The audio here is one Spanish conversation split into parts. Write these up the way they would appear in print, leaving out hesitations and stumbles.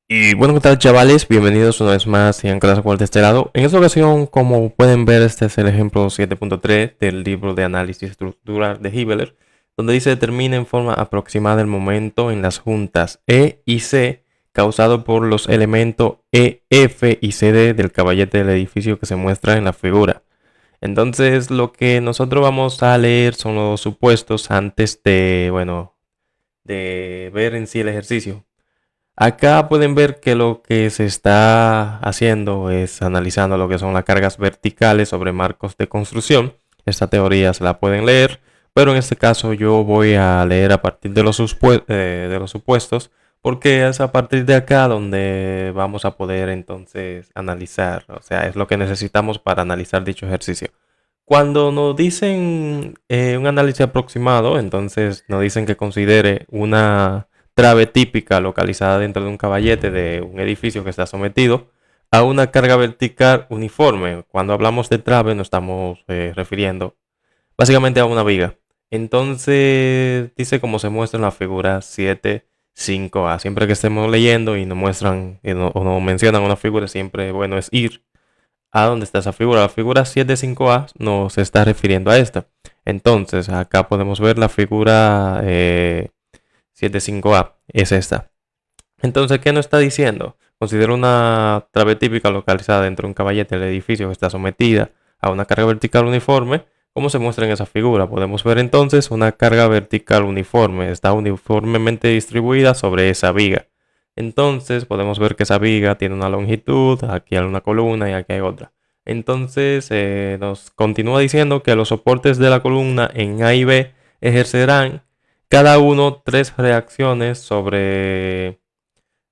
Y bueno, ¿qué tal, chavales? Bienvenidos una vez más en Clase Cual de este lado. En esta ocasión, como pueden ver, este es el ejemplo 7.3 del libro de análisis estructural de Hibbeler, donde dice determina en forma aproximada el momento en las juntas E y C causado por los elementos E, F y CD del caballete del edificio que se muestra en la figura. Entonces, lo que nosotros vamos a leer son los supuestos antes de, bueno, de ver en sí el ejercicio. Acá pueden ver que lo que se está haciendo es analizando lo que son las cargas verticales sobre marcos de construcción. Esta teoría se la pueden leer, pero en este caso yo voy a leer a partir de de los supuestos, porque es a partir de acá donde vamos a poder entonces analizar, o sea, es lo que necesitamos para analizar dicho ejercicio. Cuando nos dicen un análisis aproximado, entonces nos dicen que considere una trave típica localizada dentro de un caballete de un edificio que está sometido a una carga vertical uniforme. Cuando hablamos de trave nos estamos refiriendo básicamente a una viga. Entonces dice como se muestra en la figura 7.5a. Siempre que estemos leyendo y nos muestran o nos mencionan una figura, siempre bueno es ir a dónde está esa figura. La figura 7.5a nos está refiriendo a esta. Entonces acá podemos ver la figura 7.5a. Es esta. Entonces, ¿qué nos está diciendo? Considera una trave típica localizada dentro de un caballete del edificio que está sometida a una carga vertical uniforme. ¿Cómo se muestra en esa figura? Podemos ver entonces una carga vertical uniforme. Está uniformemente distribuida sobre esa viga. Entonces podemos ver que esa viga tiene una longitud, aquí hay una columna y aquí hay otra. Entonces nos continúa diciendo que los soportes de la columna en A y B ejercerán cada uno tres reacciones sobre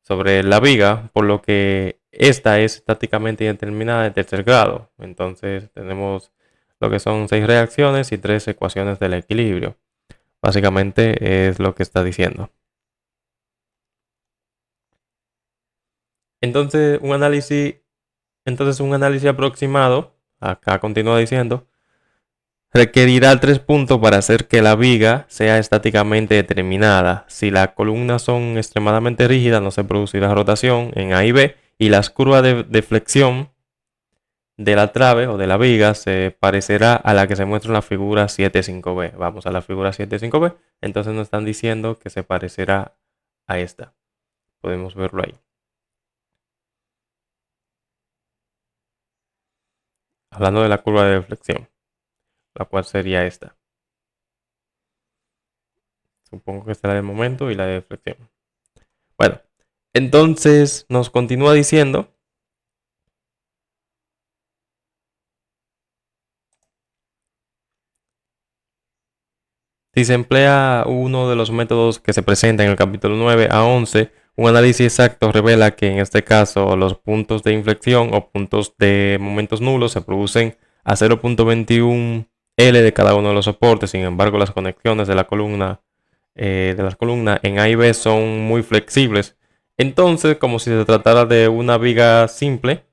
la viga, por lo que esta es estáticamente indeterminada de tercer grado. Entonces tenemos lo que son seis reacciones y tres ecuaciones del equilibrio. Básicamente es lo que está diciendo. Entonces un análisis aproximado, acá continúa diciendo, requerirá tres puntos para hacer que la viga sea estáticamente determinada. Si las columnas son extremadamente rígidas, no se producirá rotación en A y B, y las curvas de flexión de la trave o de la viga se parecerá a la que se muestra en la figura 7.5b. Vamos a la figura 7.5b. Entonces nos están diciendo que se parecerá a esta. Podemos verlo ahí. Hablando de la curva de flexión, la cual sería esta. Supongo que esta es la de momento y la de flexión. Bueno, entonces nos continúa diciendo, si se emplea uno de los métodos que se presenta en el capítulo 9 a 11, un análisis exacto revela que en este caso los puntos de inflexión o puntos de momentos nulos se producen a 0.21 L de cada uno de los soportes. Sin embargo, las conexiones de las columnas en A y B son muy flexibles. Entonces, como si se tratara de una viga simple,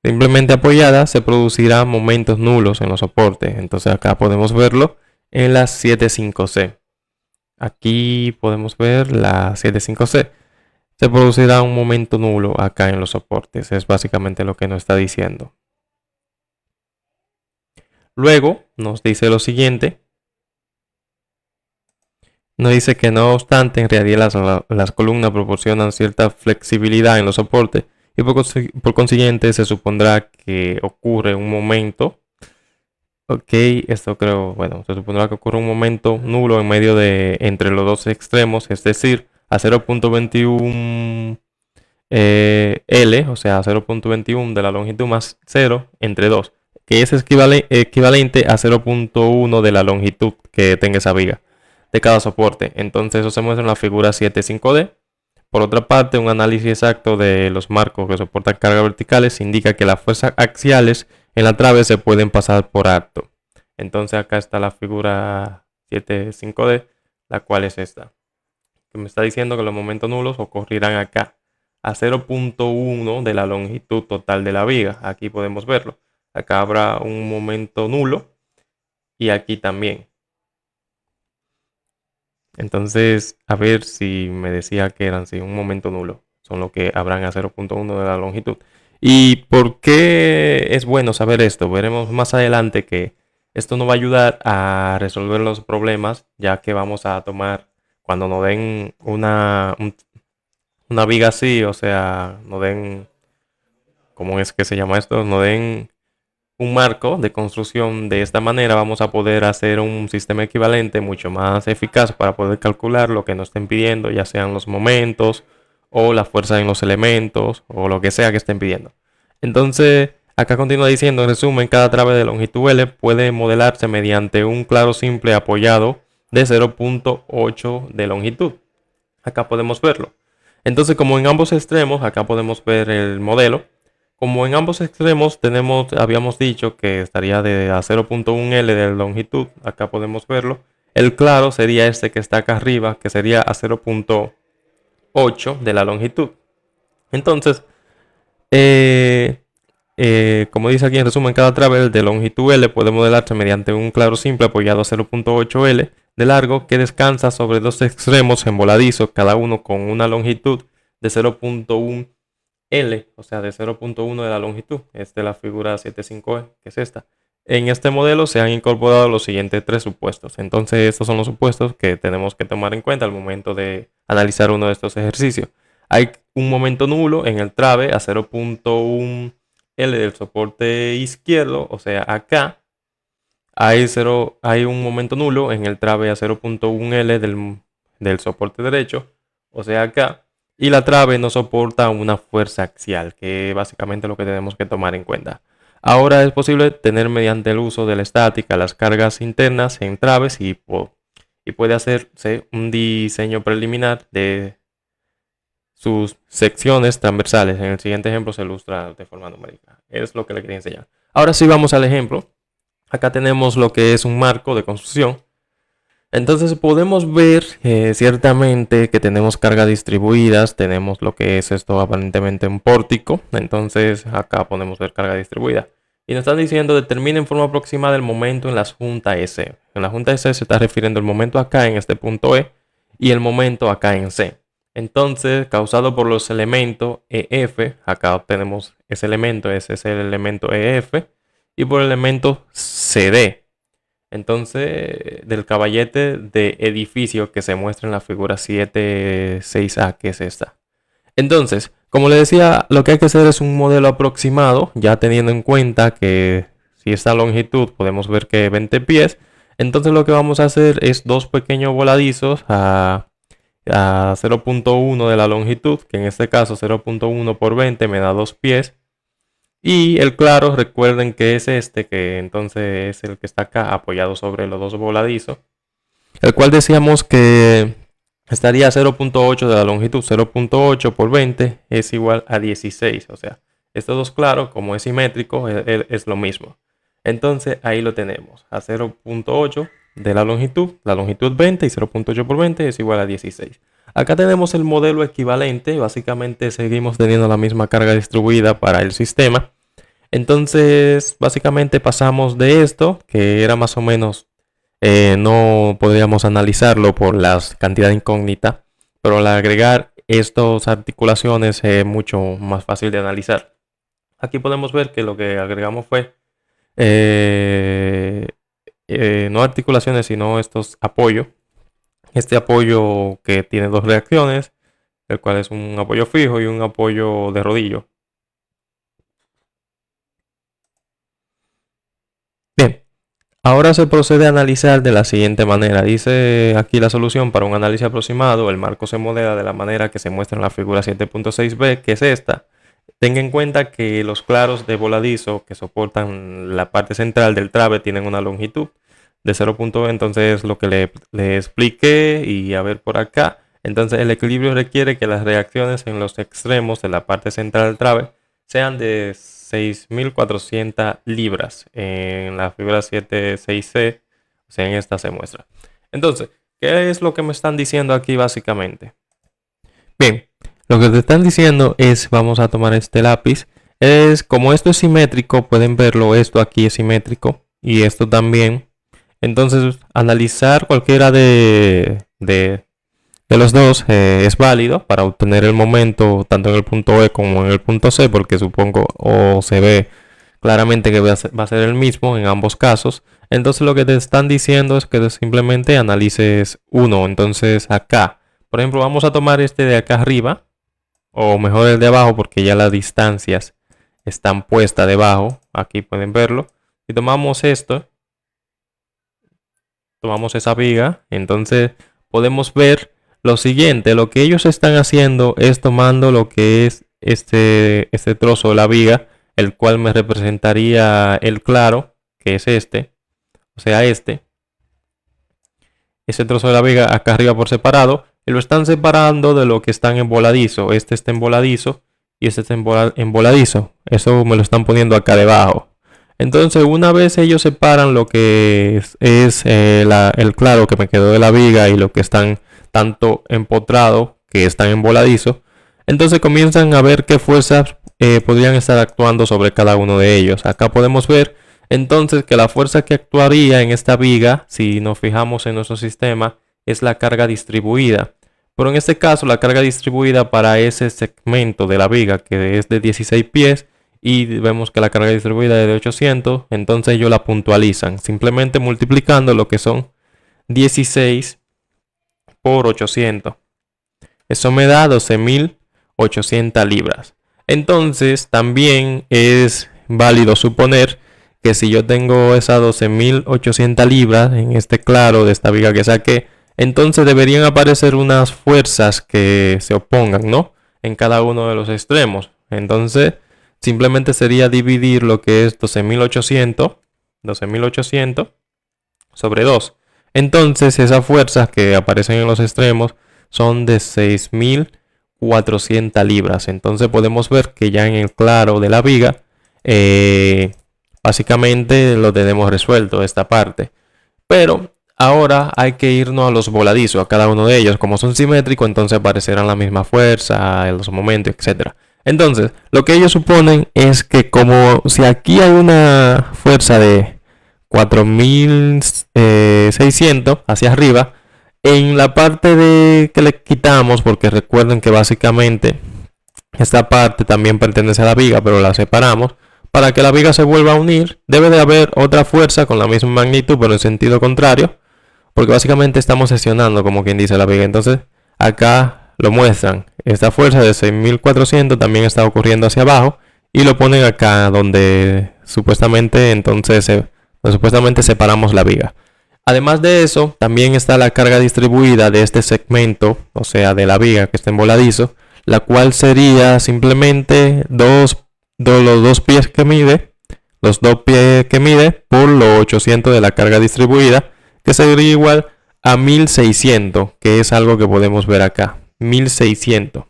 simplemente apoyada, se producirán momentos nulos en los soportes. Entonces acá podemos verlo en la 7.5C. Aquí podemos ver la 7.5C. Se producirá un momento nulo acá en los soportes. Es básicamente lo que nos está diciendo. Luego nos dice lo siguiente. Nos dice que no obstante, en realidad las columnas proporcionan cierta flexibilidad en los soportes y por consiguiente se supondrá que ocurre un momento. Ok, esto creo, bueno, se supondrá que ocurre un momento nulo en medio de entre los dos extremos, es decir, a 0.21 L, o sea, 0.21 de la longitud más 0 entre 2, que es equivalente a 0.1 de la longitud que tenga esa viga de cada soporte. Entonces eso se muestra en la figura 7.5D. Por otra parte, un análisis exacto de los marcos que soportan cargas verticales indica que las fuerzas axiales en la trave se pueden pasar por alto. Entonces acá está la figura 7.5D, la cual es esta, que me está diciendo que los momentos nulos ocurrirán acá a 0.1 de la longitud total de la viga. Aquí podemos verlo. Acá habrá un momento nulo y aquí también. Entonces, a ver si me decía que eran un momento nulo. Son lo que habrán a 0.1 de la longitud. ¿Y por qué es bueno saber esto? Veremos más adelante que esto nos va a ayudar a resolver los problemas, ya que vamos a tomar, cuando nos den una viga así, o sea, nos den, ¿cómo es que se llama esto? Nos den un marco de construcción de esta manera, vamos a poder hacer un sistema equivalente mucho más eficaz para poder calcular lo que nos estén pidiendo, ya sean los momentos o la fuerza en los elementos o lo que sea que estén pidiendo. Entonces, acá continúa diciendo, en resumen, cada trave de longitud L puede modelarse mediante un claro simple apoyado de 0.8 de longitud. Acá podemos verlo. Entonces, como en ambos extremos, acá podemos ver el modelo. Como en ambos extremos habíamos dicho que estaría de a 0.1 L de longitud, acá podemos verlo. El claro sería este que está acá arriba, que sería a 0.8 de la longitud. Entonces, como dice aquí en resumen, cada trave de longitud L puede modelarse mediante un claro simple apoyado a 0.8 L de largo que descansa sobre dos extremos en voladizo, cada uno con una longitud de 0.1 L, o sea, de 0.1 de la longitud. Esta es la figura 7.5e, que es esta. En este modelo se han incorporado los siguientes tres supuestos. Entonces, estos son los supuestos que tenemos que tomar en cuenta al momento de analizar uno de estos ejercicios. Hay un momento nulo en el trave a 0.1 L del soporte izquierdo, o sea, acá. Hay un momento nulo en el trave a 0.1 L del soporte derecho, o sea, acá. Y la trave no soporta una fuerza axial, que es básicamente lo que tenemos que tomar en cuenta. Ahora es posible tener mediante el uso de la estática las cargas internas en traves y puede hacerse un diseño preliminar de sus secciones transversales. En el siguiente ejemplo se ilustra de forma numérica. Es lo que le quería enseñar. Ahora sí vamos al ejemplo. Acá tenemos lo que es un marco de construcción. Entonces podemos ver ciertamente que tenemos cargas distribuidas, tenemos lo que es esto aparentemente un pórtico, entonces acá podemos ver carga distribuida. Y nos están diciendo determina en forma aproximada el momento en la junta S. En la junta S se está refiriendo el momento acá en este punto E y el momento acá en C. Entonces, causado por los elementos EF, acá obtenemos ese elemento, ese es el elemento EF, y por el elemento CD. Entonces, del caballete de edificio que se muestra en la figura 7.6a, que es esta. Entonces, como le decía, lo que hay que hacer es un modelo aproximado, ya teniendo en cuenta que si esta longitud podemos ver que 20 pies, entonces lo que vamos a hacer es dos pequeños voladizos a 0.1 de la longitud, que en este caso 0.1 por 20 me da 2 pies. Y el claro, recuerden que es este, que entonces es el que está acá apoyado sobre los dos voladizos, el cual decíamos que estaría a 0.8 de la longitud. 0.8 por 20 es igual a 16, o sea, estos dos claros, como es simétrico, es lo mismo. Entonces ahí lo tenemos, a 0.8 de la longitud 20 y 0.8 por 20 es igual a 16. Acá tenemos el modelo equivalente, básicamente seguimos teniendo la misma carga distribuida para el sistema. Entonces, básicamente pasamos de esto, que era más o menos, no podríamos analizarlo por la cantidad incógnita, pero al agregar estas articulaciones es mucho más fácil de analizar. Aquí podemos ver que lo que agregamos fue no articulaciones, sino estos apoyos. Este apoyo que tiene dos reacciones, el cual es un apoyo fijo y un apoyo de rodillo. Bien, ahora se procede a analizar de la siguiente manera. Dice aquí la solución para un análisis aproximado. El marco se modela de la manera que se muestra en la figura 7.6b, que es esta. Tenga en cuenta que los claros de voladizo que soportan la parte central del trave tienen una longitud de 0.2, entonces lo que le expliqué y a ver por acá. Entonces el equilibrio requiere que las reacciones en los extremos de la parte central del trave sean de 6.400 libras. En la figura 7.6c, o sea, en esta se muestra. Entonces, ¿qué es lo que me están diciendo aquí básicamente? Bien, lo que te están diciendo es, vamos a tomar este lápiz, es como esto es simétrico, pueden verlo, esto aquí es simétrico y esto también. Entonces, analizar cualquiera de de los dos es válido para obtener el momento tanto en el punto E como en el punto C, porque supongo o se ve claramente que va a ser el mismo en ambos casos. Entonces lo que te están diciendo es que simplemente analices uno. Entonces acá, por ejemplo, vamos a tomar este de acá arriba, o mejor el de abajo, porque ya las distancias están puestas debajo. Aquí pueden verlo. Si tomamos esto, tomamos esa viga, entonces podemos ver lo siguiente. Lo que ellos están haciendo es tomando lo que es este trozo de la viga, el cual me representaría el claro, que es este, o sea ese trozo de la viga acá arriba por separado, y lo están separando de lo que están en voladizo. Este está en voladizo y este está en voladizo. Eso me lo están poniendo acá debajo. Entonces, una vez ellos separan lo que es el claro que me quedó de la viga y lo que están tanto empotrado que están en voladizo, entonces comienzan a ver qué fuerzas podrían estar actuando sobre cada uno de ellos. Acá podemos ver entonces que la fuerza que actuaría en esta viga, si nos fijamos en nuestro sistema, es la carga distribuida. Pero en este caso, la carga distribuida para ese segmento de la viga, que es de 16 pies, y vemos que la carga distribuida es de 800, entonces ellos la puntualizan, simplemente multiplicando lo que son 16 por 800. Eso me da 12.800 libras. Entonces también es válido suponer que si yo tengo esas 12.800 libras en este claro de esta viga que saqué, entonces deberían aparecer unas fuerzas que se opongan, ¿no? En cada uno de los extremos. Entonces simplemente sería dividir lo que es 12.800 sobre 2. Entonces esas fuerzas que aparecen en los extremos son de 6.400 libras. Entonces podemos ver que ya en el claro de la viga, básicamente lo tenemos resuelto esta parte. Pero ahora hay que irnos a los voladizos, a cada uno de ellos. Como son simétricos, entonces aparecerán la misma fuerza, los momentos, etc. Entonces, lo que ellos suponen es que como si aquí hay una fuerza de 4.600 hacia arriba, en la parte de que le quitamos, porque recuerden que básicamente esta parte también pertenece a la viga, pero la separamos. Para que la viga se vuelva a unir, debe de haber otra fuerza con la misma magnitud, pero en sentido contrario, porque básicamente estamos seccionando, como quien dice, la viga. Entonces, acá lo muestran. Esta fuerza de 6.400 también está ocurriendo hacia abajo, y lo ponen acá donde supuestamente supuestamente separamos la viga. Además de eso, también está la carga distribuida de este segmento, o sea, de la viga que está en voladizo, la cual sería simplemente los dos pies que mide por los 800 de la carga distribuida, que sería igual a 1.600, que es algo que podemos ver acá, 1.600.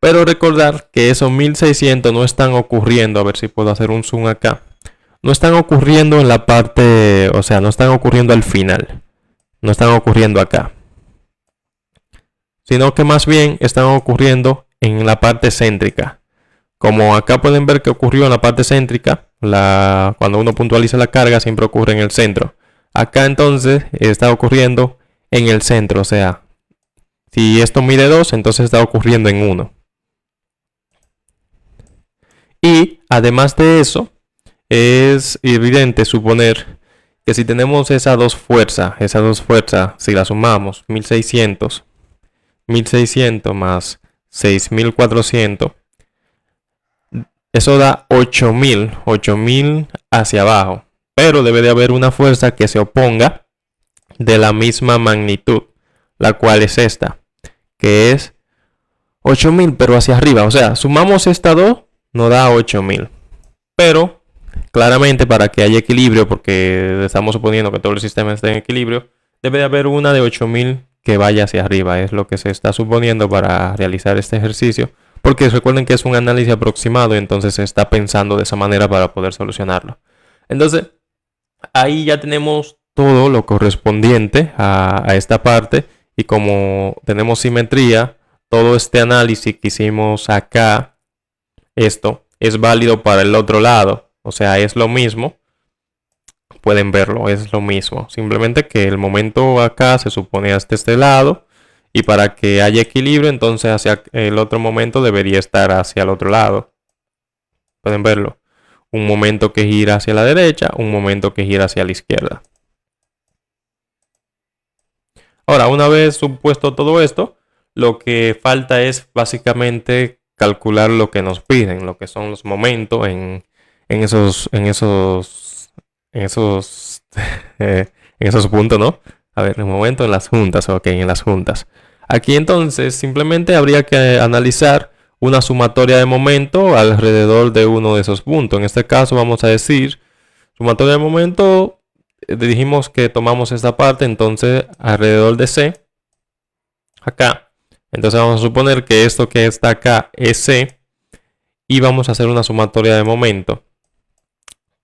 Pero recordar que esos 1.600 no están ocurriendo, a ver si puedo hacer un zoom acá, no están ocurriendo en la parte, o sea, no están ocurriendo al final, no están ocurriendo acá, sino que más bien están ocurriendo en la parte céntrica. Como acá pueden ver que ocurrió en la parte céntrica, cuando uno puntualiza la carga siempre ocurre en el centro. Acá entonces está ocurriendo en el centro, o sea, si esto mide 2, entonces está ocurriendo en 1. Y además de eso, es evidente suponer que si tenemos esas dos fuerzas, si las sumamos, 1.600 más 6.400, eso da 8.000 hacia abajo. Pero debe de haber una fuerza que se oponga de la misma magnitud, la cual es esta, que es 8.000 pero hacia arriba. O sea, sumamos estas dos, nos da 8.000. Pero claramente para que haya equilibrio, porque estamos suponiendo que todo el sistema esté en equilibrio, debe de haber una de 8.000 que vaya hacia arriba. Es lo que se está suponiendo para realizar este ejercicio, porque recuerden que es un análisis aproximado y entonces se está pensando de esa manera para poder solucionarlo. Entonces ahí ya tenemos todo lo correspondiente a esta parte, y como tenemos simetría, todo este análisis que hicimos acá, esto es válido para el otro lado. O sea, es lo mismo pueden verlo, es lo mismo. Simplemente que el momento acá se supone hasta este lado y para que haya equilibrio, entonces hacia el otro momento debería estar hacia el otro lado. Pueden verlo. Un momento que gira hacia la derecha, un momento que gira hacia la izquierda. Ahora, una vez supuesto todo esto, lo que falta es básicamente calcular lo que nos piden, lo que son los momentos en esos, en esos puntos, ¿no? A ver, el momento en las juntas, ok, en las juntas. Aquí entonces simplemente habría que analizar una sumatoria de momento alrededor de uno de esos puntos. En este caso vamos a decir sumatoria de momento. Dijimos que tomamos esta parte, entonces alrededor de C, acá. Entonces vamos a suponer que esto que está acá es C y vamos a hacer una sumatoria de momento.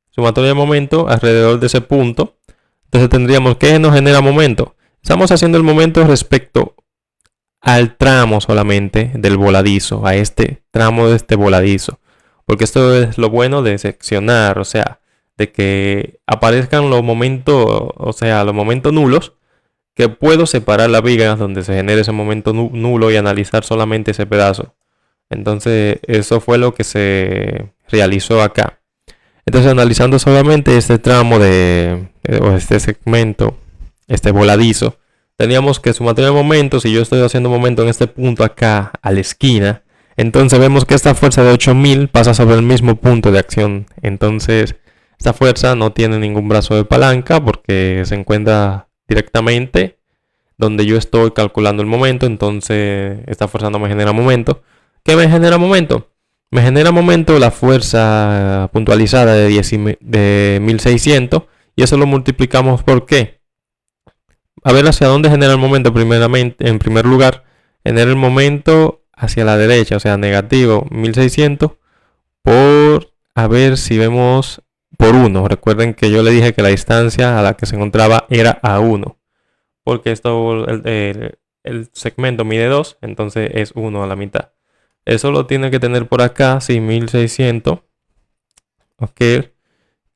Sumatoria de momento alrededor de ese punto. Entonces tendríamos que nos genera momento. Estamos haciendo el momento respecto al tramo solamente del voladizo, a este tramo de este voladizo. Porque esto es lo bueno de seccionar, o sea, de que aparezcan los momentos, o sea, los momentos nulos, que puedo separar la viga donde se genere ese momento nulo y analizar solamente ese pedazo. Entonces, eso fue lo que se realizó acá. Entonces, analizando solamente este tramo o este segmento, este voladizo, teníamos que su materia de momento, si yo estoy haciendo momento en este punto acá, a la esquina, entonces vemos que esta fuerza de 8000 pasa sobre el mismo punto de acción. Entonces, esta fuerza no tiene ningún brazo de palanca porque se encuentra directamente donde yo estoy calculando el momento. Entonces, esta fuerza no me genera momento. ¿Qué me genera momento? Me genera momento la fuerza puntualizada de 1600 y eso lo multiplicamos por ¿qué? A ver hacia dónde genera el momento primeramente. En primer lugar, genera el momento hacia la derecha, o sea, negativo 1600 por, a ver si vemos, por 1. Recuerden que yo le dije que la distancia a la que se encontraba era a 1. Porque esto, el segmento mide 2, entonces es 1 a la mitad. Eso lo tiene que tener por acá, sí, 1600. Ok,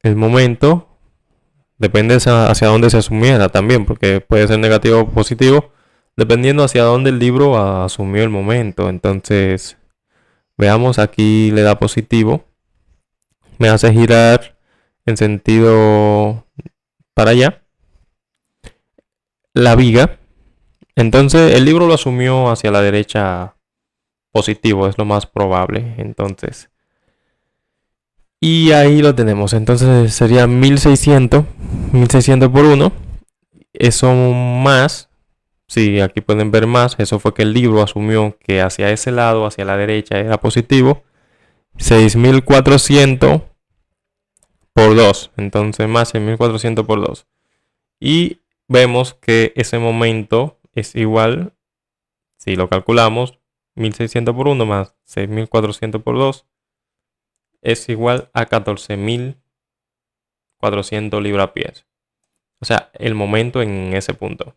el momento depende hacia dónde se asumiera también, porque puede ser negativo o positivo, dependiendo hacia dónde el libro asumió el momento. Entonces, veamos, aquí le da positivo, me hace girar en sentido para allá la viga. Entonces, el libro lo asumió hacia la derecha positivo, es lo más probable. Entonces, y ahí lo tenemos. Entonces sería 1600 por 1. Eso más, sí, aquí pueden ver más. Eso fue que el libro asumió que hacia ese lado, hacia la derecha, era positivo. 6400 por 2. Entonces más 6400 por 2. Y vemos que ese momento es igual, si lo calculamos, 1600 por 1 más 6400 por 2 es igual a 14.400 libra-pies. O sea, el momento en ese punto.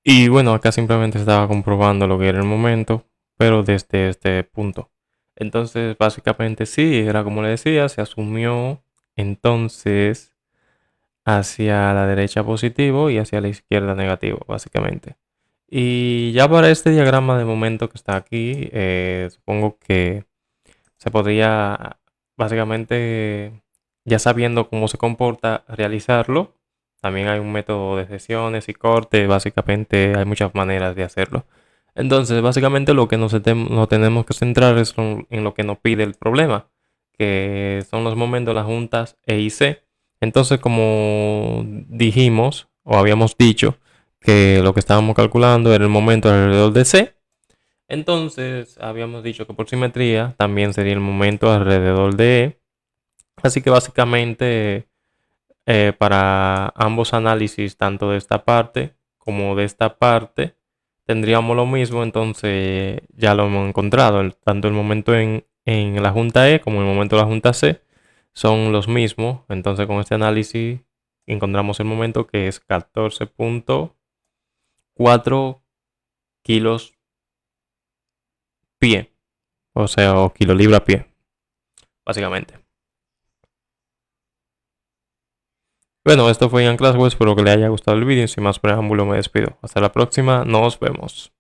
Y bueno, acá simplemente estaba comprobando lo que era el momento, pero desde este punto. Entonces, básicamente sí, era como le decía, se asumió entonces hacia la derecha positivo y hacia la izquierda negativo, básicamente. Y ya para este diagrama de momento que está aquí, supongo que se podría, básicamente, ya sabiendo cómo se comporta, realizarlo. También hay un método de sesiones y corte, básicamente hay muchas maneras de hacerlo. Entonces, básicamente lo que nos tenemos que centrar es en lo que nos pide el problema, que son los momentos, las juntas E y C. Entonces, como dijimos o habíamos dicho que lo que estábamos calculando era el momento alrededor de C, entonces habíamos dicho que por simetría también sería el momento alrededor de E. Así que básicamente para ambos análisis, tanto de esta parte como de esta parte, tendríamos lo mismo. Entonces ya lo hemos encontrado. Tanto el momento en la junta E como el momento de la junta C son los mismos. Entonces con este análisis encontramos el momento que es 14.4 kilos pie, o sea, o kilolibra pie, básicamente. Bueno, esto fue Ian Classwell, espero que le haya gustado el vídeo. Sin más preámbulo me despido. Hasta la próxima, nos vemos.